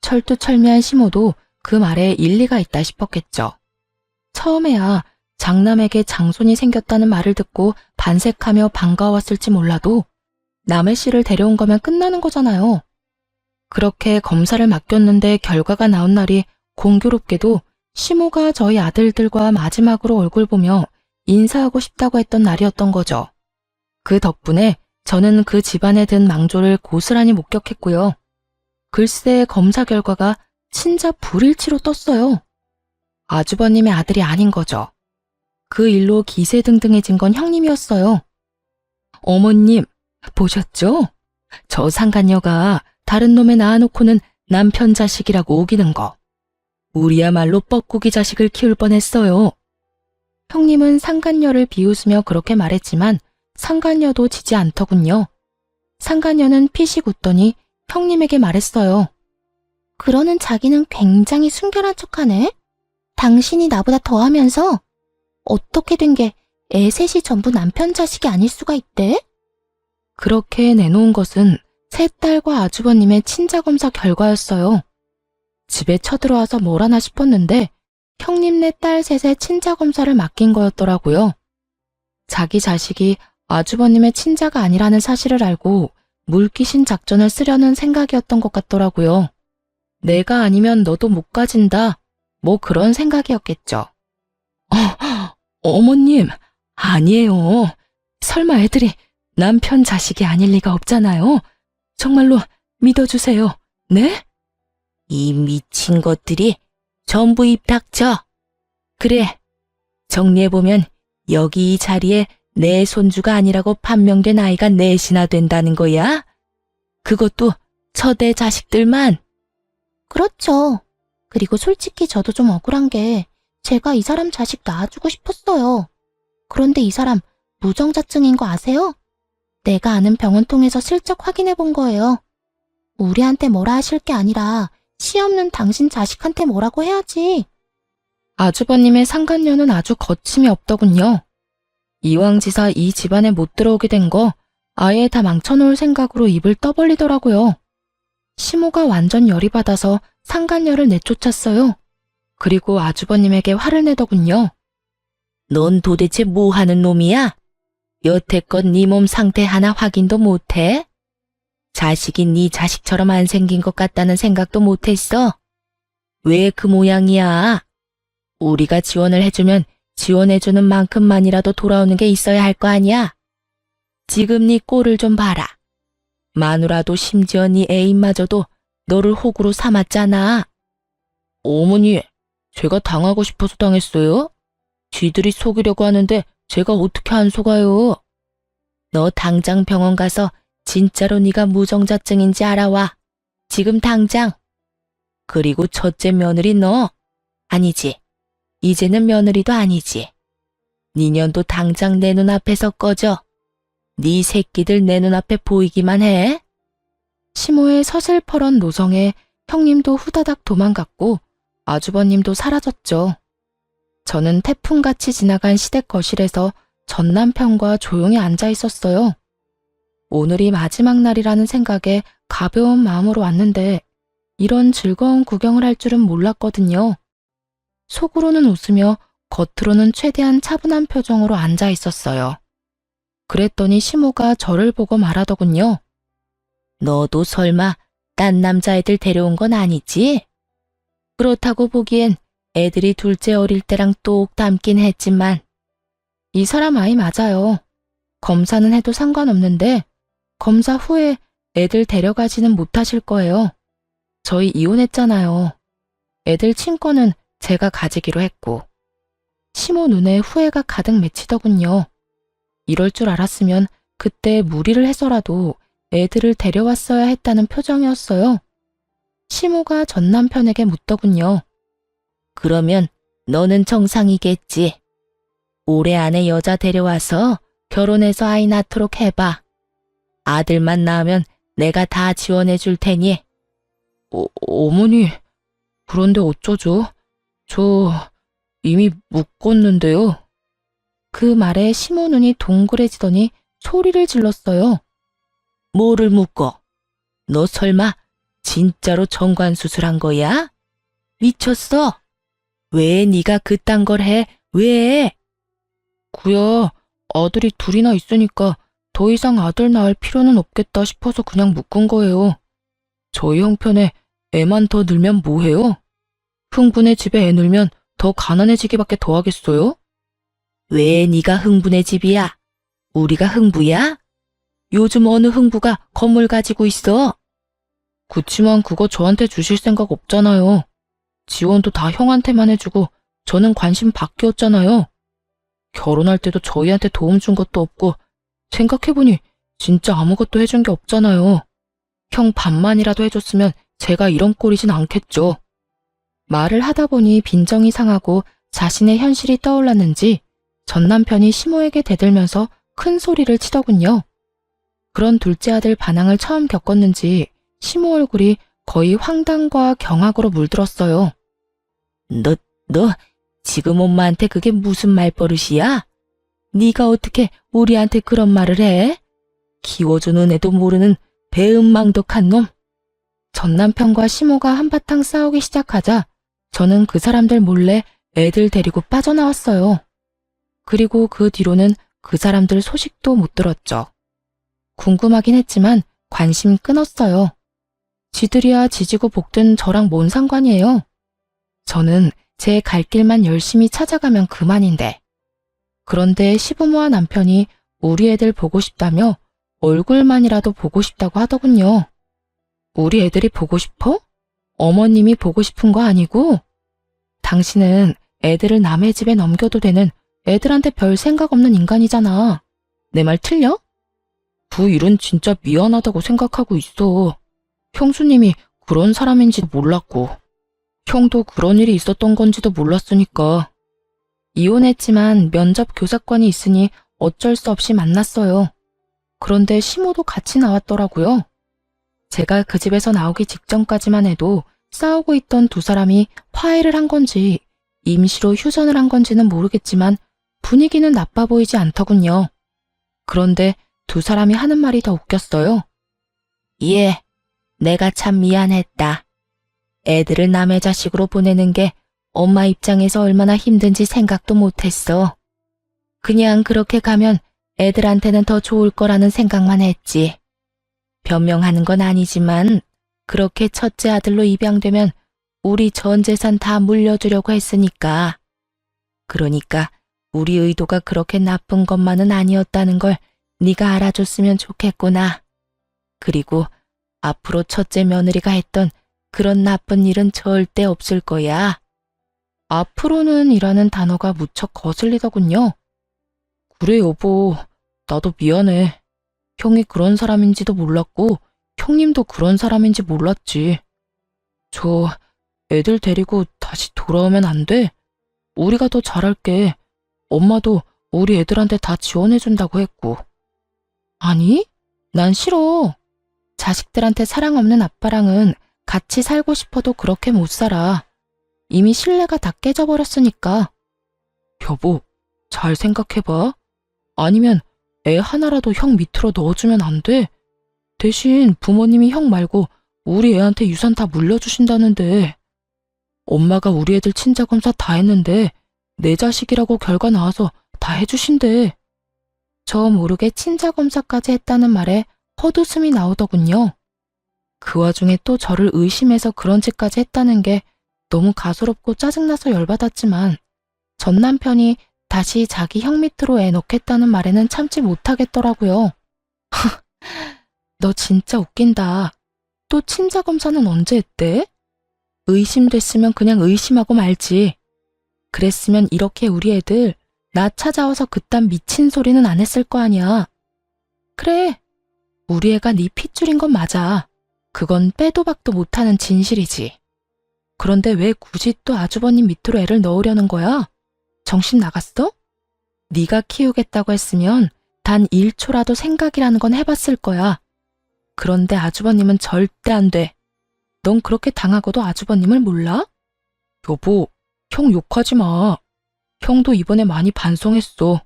철두철미한 시모도 그 말에 일리가 있다 싶었겠죠. 처음에야 장남에게 장손이 생겼다는 말을 듣고 반색하며 반가웠을지 몰라도 남의 씨를 데려온 거면 끝나는 거잖아요. 그렇게 검사를 맡겼는데 결과가 나온 날이 공교롭게도 시모가 저희 아들들과 마지막으로 얼굴 보며 인사하고 싶다고 했던 날이었던 거죠. 그 덕분에 저는 그 집안에 든 망조를 고스란히 목격했고요. 글쎄 검사 결과가 친자 불일치로 떴어요. 아주버님의 아들이 아닌 거죠. 그 일로 기세등등해진 건 형님이었어요. 어머님, 보셨죠? 저 상간녀가 다른 놈에 낳아놓고는 남편 자식이라고 우기는 거. 우리야말로 뻐꾸기 자식을 키울 뻔했어요. 형님은 상간녀를 비웃으며 그렇게 말했지만 상간녀도 지지 않더군요. 상간녀는 피식 웃더니 형님에게 말했어요. 그러는 자기는 굉장히 순결한 척하네. 당신이 나보다 더하면서 어떻게 된 게 애 셋이 전부 남편 자식이 아닐 수가 있대? 그렇게 내놓은 것은 세 딸과 아주버님의 친자검사 결과였어요. 집에 쳐들어와서 뭘 하나 싶었는데 형님네 딸 셋의 친자검사를 맡긴 거였더라고요. 자기 자식이 아주버님의 친자가 아니라는 사실을 알고 물귀신 작전을 쓰려는 생각이었던 것 같더라고요. 내가 아니면 너도 못 가진다. 뭐 그런 생각이었겠죠. 어머님, 아니에요. 설마 애들이 남편 자식이 아닐 리가 없잖아요. 정말로 믿어주세요. 네? 이 미친 것들이 전부 입 닥쳐. 그래, 정리해보면 여기 이 자리에 내 손주가 아니라고 판명된 아이가 넷이나 된다는 거야? 그것도 처대 자식들만. 그렇죠. 그리고 솔직히 저도 좀 억울한 게 제가 이 사람 자식 낳아주고 싶었어요. 그런데 이 사람 무정자증인 거 아세요? 내가 아는 병원 통해서 슬쩍 확인해 본 거예요. 우리한테 뭐라 하실 게 아니라 씨 없는 당신 자식한테 뭐라고 해야지. 아주버님의 상간녀는 아주 거침이 없더군요. 이왕지사 이 집안에 못 들어오게 된 거 아예 다 망쳐놓을 생각으로 입을 떠벌리더라고요. 시모가 완전 열이 받아서 상간녀를 내쫓았어요. 그리고 아주버님에게 화를 내더군요. 넌 도대체 뭐 하는 놈이야? 여태껏 네 몸 상태 하나 확인도 못해? 자식이 네 자식처럼 안 생긴 것 같다는 생각도 못했어? 왜 그 모양이야? 우리가 지원을 해주면 지원해주는 만큼만이라도 돌아오는 게 있어야 할 거 아니야? 지금 네 꼴을 좀 봐라. 마누라도 심지어 네 애인마저도 너를 호구로 삼았잖아. 어머니, 제가 당하고 싶어서 당했어요? 쥐들이 속이려고 하는데 제가 어떻게 안 속아요? 너 당장 병원 가서 진짜로 네가 무정자증인지 알아와. 지금 당장. 그리고 첫째 며느리 너. 아니지. 이제는 며느리도 아니지. 네 년도 당장 내 눈앞에서 꺼져. 네 새끼들 내 눈앞에 보이기만 해. 시모의 서슬퍼런 노성에 형님도 후다닥 도망갔고 아주버님도 사라졌죠. 저는 태풍같이 지나간 시댁 거실에서 전 남편과 조용히 앉아 있었어요. 오늘이 마지막 날이라는 생각에 가벼운 마음으로 왔는데 이런 즐거운 구경을 할 줄은 몰랐거든요. 속으로는 웃으며 겉으로는 최대한 차분한 표정으로 앉아 있었어요. 그랬더니 시모가 저를 보고 말하더군요. 너도 설마 딴 남자애들 데려온 건 아니지? 그렇다고 보기엔 애들이 둘째 어릴 때랑 똑 닮긴 했지만 이 사람 아이 맞아요. 검사는 해도 상관없는데 검사 후에 애들 데려가지는 못하실 거예요. 저희 이혼했잖아요. 애들 친권은 제가 가지기로 했고. 시모 눈에 후회가 가득 맺히더군요. 이럴 줄 알았으면 그때 무리를 해서라도 애들을 데려왔어야 했다는 표정이었어요. 시모가 전 남편에게 묻더군요. 그러면 너는 정상이겠지. 올해 안에 여자 데려와서 결혼해서 아이 낳도록 해봐. 아들만 낳으면 내가 다 지원해 줄 테니. 어머니, 그런데 어쩌죠? 저 이미 묶었는데요. 그 말에 시모 눈이 동그래지더니 소리를 질렀어요. 뭐를 묶어? 너 설마 진짜로 정관 수술한 거야? 미쳤어? 왜 네가 그딴 걸 해? 왜? 그야 아들이 둘이나 있으니까 더 이상 아들 낳을 필요는 없겠다 싶어서 그냥 묶은 거예요. 저희 형편에 애만 더 늘면 뭐해요? 흥분의 집에 애 늘면 더 가난해지기밖에 더 하겠어요? 왜 네가 흥분의 집이야? 우리가 흥부야? 요즘 어느 흥부가 건물 가지고 있어? 그치만 그거 저한테 주실 생각 없잖아요. 지원도 다 형한테만 해주고 저는 관심 밖이었잖아요. 결혼할 때도 저희한테 도움 준 것도 없고 생각해보니 진짜 아무것도 해준 게 없잖아요. 형 반만이라도 해줬으면 제가 이런 꼴이진 않겠죠. 말을 하다 보니 빈정이 상하고 자신의 현실이 떠올랐는지 전 남편이 시모에게 대들면서 큰 소리를 치더군요. 그런 둘째 아들 반항을 처음 겪었는지 시모 얼굴이 거의 황당과 경악으로 물들었어요. 너 지금 엄마한테 그게 무슨 말버릇이야? 네가 어떻게 우리한테 그런 말을 해? 키워주는 애도 모르는 배은망덕한 놈. 전 남편과 시모가 한바탕 싸우기 시작하자 저는 그 사람들 몰래 애들 데리고 빠져나왔어요. 그리고 그 뒤로는 그 사람들 소식도 못 들었죠. 궁금하긴 했지만 관심 끊었어요. 지들이야 지지고 볶든 저랑 뭔 상관이에요. 저는 제 갈 길만 열심히 찾아가면 그만인데. 그런데 시부모와 남편이 우리 애들 보고 싶다며 얼굴만이라도 보고 싶다고 하더군요. 우리 애들이 보고 싶어? 어머님이 보고 싶은 거 아니고? 당신은 애들을 남의 집에 넘겨도 되는 애들한테 별 생각 없는 인간이잖아. 내 말 틀려? 그 일은 진짜 미안하다고 생각하고 있어. 형수님이 그런 사람인지도 몰랐고, 형도 그런 일이 있었던 건지도 몰랐으니까. 이혼했지만 면접 교사권이 있으니 어쩔 수 없이 만났어요. 그런데 시모도 같이 나왔더라고요. 제가 그 집에서 나오기 직전까지만 해도 싸우고 있던 두 사람이 화해를 한 건지 임시로 휴전을 한 건지는 모르겠지만 분위기는 나빠 보이지 않더군요. 그런데 두 사람이 하는 말이 더 웃겼어요. 예, 내가 참 미안했다. 애들을 남의 자식으로 보내는 게 엄마 입장에서 얼마나 힘든지 생각도 못했어. 그냥 그렇게 가면 애들한테는 더 좋을 거라는 생각만 했지. 변명하는 건 아니지만 그렇게 첫째 아들로 입양되면 우리 전 재산 다 물려주려고 했으니까. 그러니까 우리 의도가 그렇게 나쁜 것만은 아니었다는 걸 네가 알아줬으면 좋겠구나. 그리고 앞으로 첫째 며느리가 했던 그런 나쁜 일은 절대 없을 거야. 앞으로는 이라는 단어가 무척 거슬리더군요. 그래 여보, 나도 미안해. 형이 그런 사람인지도 몰랐고 형님도 그런 사람인지 몰랐지. 저 애들 데리고 다시 돌아오면 안 돼? 우리가 더 잘할게. 엄마도 우리 애들한테 다 지원해준다고 했고. 아니, 난 싫어. 자식들한테 사랑 없는 아빠랑은 같이 살고 싶어도 그렇게 못 살아. 이미 신뢰가 다 깨져버렸으니까. 여보, 잘 생각해봐. 아니면 애 하나라도 형 밑으로 넣어주면 안 돼? 대신 부모님이 형 말고 우리 애한테 유산 다 물려주신다는데. 엄마가 우리 애들 친자검사 다 했는데 내 자식이라고 결과 나와서 다 해주신대. 저 모르게 친자검사까지 했다는 말에 헛웃음이 나오더군요. 그 와중에 또 저를 의심해서 그런 짓까지 했다는 게 너무 가소롭고 짜증나서 열받았지만 전 남편이 다시 자기 형 밑으로 애 넣겠다는 말에는 참지 못하겠더라고요. 너 진짜 웃긴다. 또 친자 검사는 언제 했대? 의심됐으면 그냥 의심하고 말지. 그랬으면 이렇게 우리 애들 나 찾아와서 그딴 미친 소리는 안 했을 거 아니야. 그래, 우리 애가 네 핏줄인 건 맞아. 그건 빼도 박도 못하는 진실이지. 그런데 왜 굳이 또 아주버님 밑으로 애를 넣으려는 거야? 정신 나갔어? 네가 키우겠다고 했으면 단 1초라도 생각이라는 건 해봤을 거야. 그런데 아주버님은 절대 안 돼. 넌 그렇게 당하고도 아주버님을 몰라? 여보, 형 욕하지 마. 형도 이번에 많이 반성했어.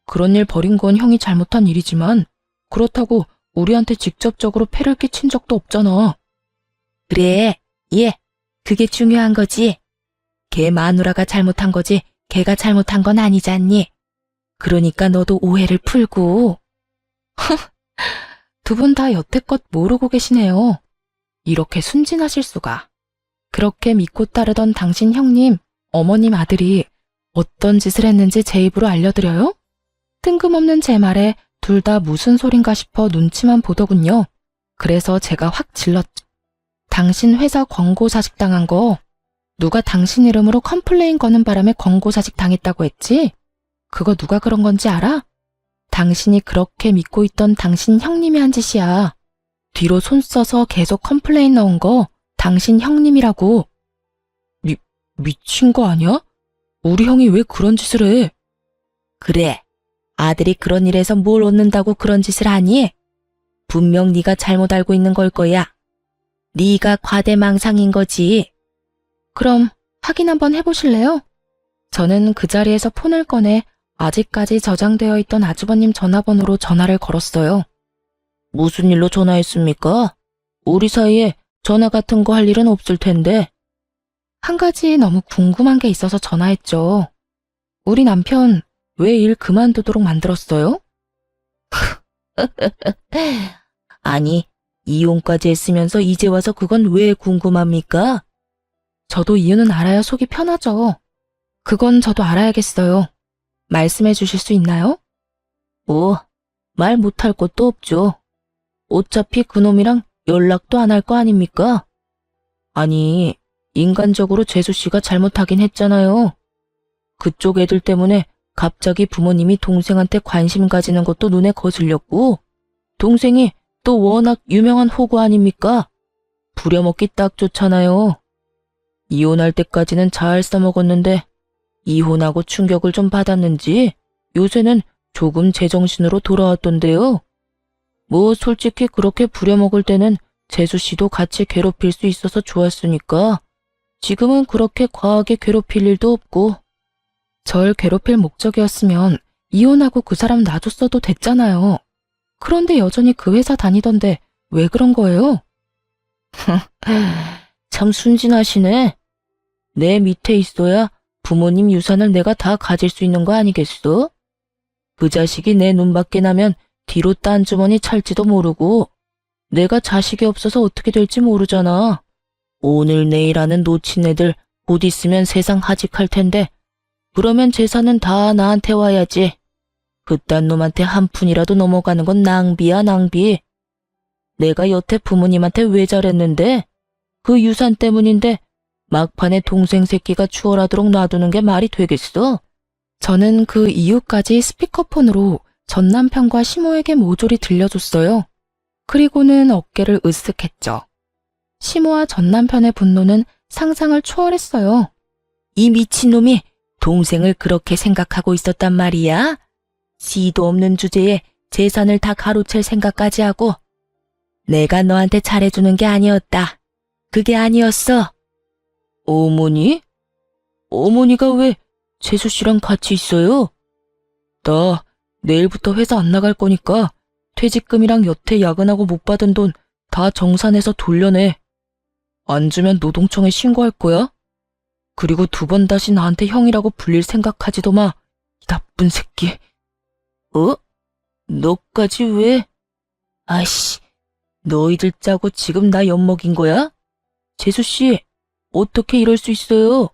그런 일 벌인 건 형이 잘못한 일이지만 그렇다고 우리한테 직접적으로 폐를 끼친 적도 없잖아. 그래, 예, 그게 중요한 거지. 걔 마누라가 잘못한 거지 걔가 잘못한 건 아니잖니. 그러니까 너도 오해를 풀고. 두 분 다 여태껏 모르고 계시네요. 이렇게 순진하실 수가. 그렇게 믿고 따르던 당신 형님, 어머님 아들이 어떤 짓을 했는지 제 입으로 알려드려요? 뜬금없는 제 말에 둘 다 무슨 소린가 싶어 눈치만 보더군요. 그래서 제가 확 질렀죠. 당신 회사 권고사직 당한 거 누가 당신 이름으로 컴플레인 거는 바람에 권고사직 당했다고 했지? 그거 누가 그런 건지 알아? 당신이 그렇게 믿고 있던 당신 형님이 한 짓이야. 뒤로 손 써서 계속 컴플레인 넣은 거 당신 형님이라고. 미친 거 아니야? 우리 형이 왜 그런 짓을 해? 그래, 아들이 그런 일에서 뭘 얻는다고 그런 짓을 하니? 분명 네가 잘못 알고 있는 걸 거야. 네가 과대망상인 거지. 그럼 확인 한번 해보실래요? 저는 그 자리에서 폰을 꺼내 아직까지 저장되어 있던 아주버님 전화번호로 전화를 걸었어요. 무슨 일로 전화했습니까? 우리 사이에 전화 같은 거 할 일은 없을 텐데. 한 가지 너무 궁금한 게 있어서 전화했죠. 우리 남편 왜 일 그만두도록 만들었어요? 아니, 이혼까지 했으면서 이제 와서 그건 왜 궁금합니까? 저도 이유는 알아야 속이 편하죠. 그건 저도 알아야겠어요. 말씀해 주실 수 있나요? 말 못할 것도 없죠. 어차피 그놈이랑 연락도 안 할 거 아닙니까? 아니, 인간적으로 재수 씨가 잘못하긴 했잖아요. 그쪽 애들 때문에 갑자기 부모님이 동생한테 관심 가지는 것도 눈에 거슬렸고, 동생이 또 워낙 유명한 호구 아닙니까? 부려먹기 딱 좋잖아요. 이혼할 때까지는 잘 써먹었는데 이혼하고 충격을 좀 받았는지 요새는 조금 제정신으로 돌아왔던데요. 뭐 솔직히 그렇게 부려먹을 때는 재수 씨도 같이 괴롭힐 수 있어서 좋았으니까 지금은 그렇게 과하게 괴롭힐 일도 없고. 절 괴롭힐 목적이었으면 이혼하고 그 사람 놔줬어도 됐잖아요. 그런데 여전히 그 회사 다니던데 왜 그런 거예요? 참 순진하시네. 내 밑에 있어야 부모님 유산을 내가 다 가질 수 있는 거 아니겠어? 그 자식이 내 눈밖에 나면 뒤로 딴 주머니 찰지도 모르고 내가 자식이 없어서 어떻게 될지 모르잖아. 오늘 내일 하는 놓친 애들 곧 있으면 세상 하직할 텐데 그러면 재산은 다 나한테 와야지. 그딴 놈한테 한 푼이라도 넘어가는 건 낭비야, 낭비. 내가 여태 부모님한테 왜 잘했는데? 그 유산 때문인데 막판에 동생 새끼가 추월하도록 놔두는 게 말이 되겠어? 저는 그 이유까지 스피커폰으로 전 남편과 시모에게 모조리 들려줬어요. 그리고는 어깨를 으쓱했죠. 시모와 전 남편의 분노는 상상을 초월했어요. 이 미친놈이 동생을 그렇게 생각하고 있었단 말이야? 씨도 없는 주제에 재산을 다 가로챌 생각까지 하고. 내가 너한테 잘해주는 게 아니었다. 그게 아니었어. 어머니? 어머니가 왜 재수 씨랑 같이 있어요? 나 내일부터 회사 안 나갈 거니까 퇴직금이랑 여태 야근하고 못 받은 돈 다 정산해서 돌려내. 안 주면 노동청에 신고할 거야? 그리고 2번 다시 나한테 형이라고 불릴 생각하지도 마. 이 나쁜 새끼. 너까지 왜? 아이씨, 너희들 짜고 지금 나 엿먹인 거야? 재수 씨, 어떻게 이럴 수 있어요?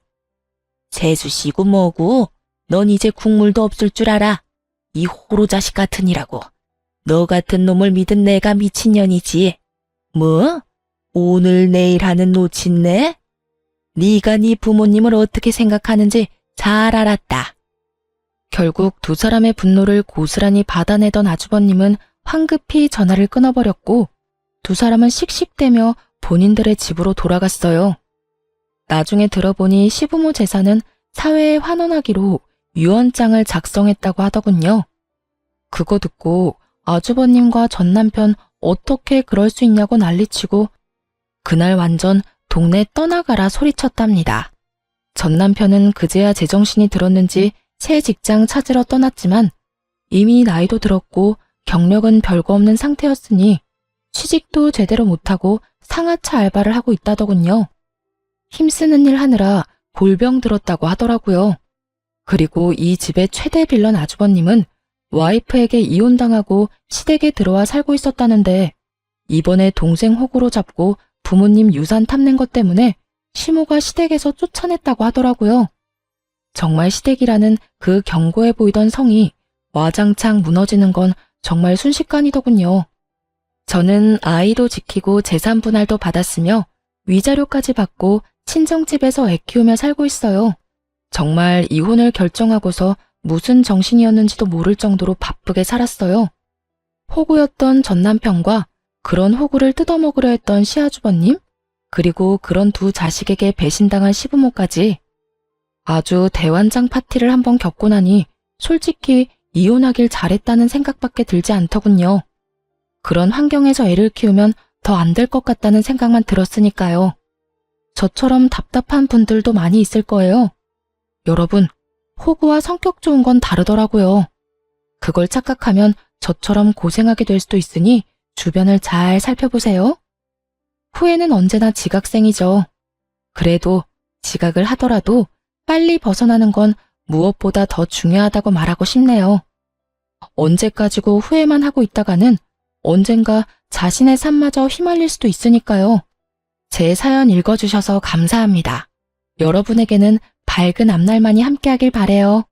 재수씨고 뭐고, 넌 이제 국물도 없을 줄 알아. 이 호로 자식 같으니라고. 너 같은 놈을 믿은 내가 미친년이지. 뭐? 오늘 내일 하는 노친네? 네가 네 부모님을 어떻게 생각하는지 잘 알았다. 결국 두 사람의 분노를 고스란히 받아내던 아주버님은 황급히 전화를 끊어버렸고 두 사람은 씩씩대며 본인들의 집으로 돌아갔어요. 나중에 들어보니 시부모 재산은 사회에 환원하기로 유언장을 작성했다고 하더군요. 그거 듣고 아주버님과 전 남편 어떻게 그럴 수 있냐고 난리치고 그날 완전 동네 떠나가라 소리쳤답니다. 전 남편은 그제야 제정신이 들었는지 새 직장 찾으러 떠났지만 이미 나이도 들었고 경력은 별거 없는 상태였으니 취직도 제대로 못하고 상하차 알바를 하고 있다더군요. 힘쓰는 일 하느라 골병 들었다고 하더라고요. 그리고 이 집의 최대 빌런 아주버님은 와이프에게 이혼당하고 시댁에 들어와 살고 있었다는데 이번에 동생 호구로 잡고 부모님 유산 탐낸 것 때문에 시모가 시댁에서 쫓아냈다고 하더라고요. 정말 시댁이라는 그 견고해 보이던 성이 와장창 무너지는 건 정말 순식간이더군요. 저는 아이도 지키고 재산 분할도 받았으며 위자료까지 받고 친정집에서 애 키우며 살고 있어요. 정말 이혼을 결정하고서 무슨 정신이었는지도 모를 정도로 바쁘게 살았어요. 호구였던 전 남편과 그런 호구를 뜯어먹으려 했던 시아주버님, 그리고 그런 두 자식에게 배신당한 시부모까지 아주 대환장 파티를 한번 겪고 나니 솔직히 이혼하길 잘했다는 생각밖에 들지 않더군요. 그런 환경에서 애를 키우면 더 안 될 것 같다는 생각만 들었으니까요. 저처럼 답답한 분들도 많이 있을 거예요. 여러분, 호구와 성격 좋은 건 다르더라고요. 그걸 착각하면 저처럼 고생하게 될 수도 있으니 주변을 잘 살펴보세요. 후회는 언제나 지각생이죠. 그래도 지각을 하더라도 빨리 벗어나는 건 무엇보다 더 중요하다고 말하고 싶네요. 언제까지고 후회만 하고 있다가는 언젠가 자신의 삶마저 휘말릴 수도 있으니까요. 제 사연 읽어주셔서 감사합니다. 여러분에게는 밝은 앞날만이 함께하길 바래요.